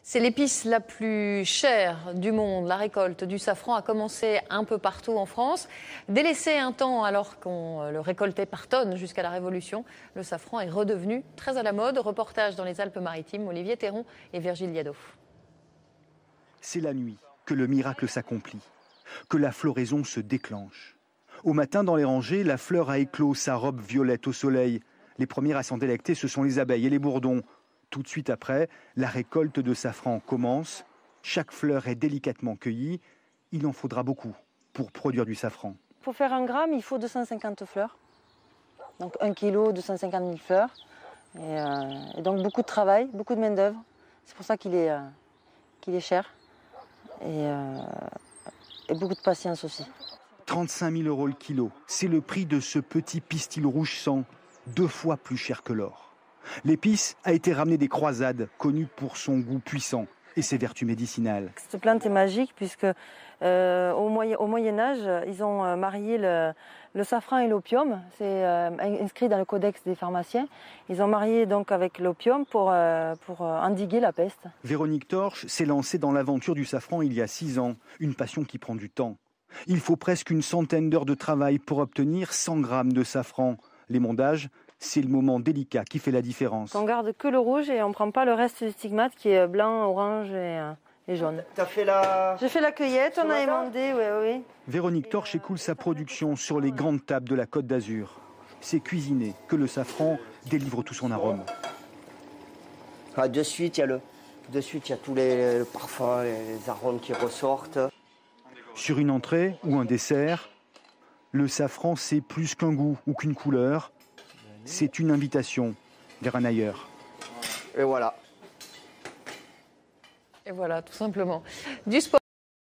C'est l'épice la plus chère du monde. La récolte du safran a commencé un peu partout en France. Délaissé un temps alors qu'on le récoltait par tonnes jusqu'à la Révolution, le safran est redevenu très à la mode. Reportage dans les Alpes-Maritimes, Olivier Théron et Virgile Liado. C'est la nuit que le miracle s'accomplit, que la floraison se déclenche. Au matin, dans les rangées, la fleur a éclos sa robe violette au soleil. Les premières à s'en délecter, ce sont les abeilles et les bourdons. Tout de suite après, la récolte de safran commence. Chaque fleur est délicatement cueillie. Il en faudra beaucoup pour produire du safran. Pour faire 1 gramme, il faut 250 fleurs. Donc 1 kilo, 250 000 fleurs. Et donc beaucoup de travail, beaucoup de main-d'œuvre. C'est pour ça qu'il est cher. Et beaucoup de patience aussi. 35 000 € le kilo, c'est le prix de ce petit pistil rouge sang, 2 fois plus cher que l'or. L'épice a été ramenée des croisades, connue pour son goût puissant et ses vertus médicinales. Cette plante est magique puisque au Moyen-Âge, ils ont marié le safran et l'opium. C'est inscrit dans le codex des pharmaciens. Ils ont marié donc avec l'opium pour endiguer la peste. Véronique Torche s'est lancée dans l'aventure du safran il y a 6 ans, une passion qui prend du temps. Il faut presque une centaine d'heures de travail pour obtenir 100 grammes de safran. L'émondage, c'est le moment délicat qui fait la différence. On garde que le rouge et on ne prend pas le reste du stigmate qui est blanc, orange et jaune. J'ai fait la cueillette, on a émondé, oui. Véronique Torche écoule sa production sur les grandes tables de la Côte d'Azur. C'est cuisiné que le safran délivre tout son arôme. Ah, de suite, il y a tous les parfums, les arômes qui ressortent. Sur une entrée ou un dessert, le safran, c'est plus qu'un goût ou qu'une couleur. C'est une invitation vers un ailleurs. Et voilà. Et voilà, tout simplement. Du sport.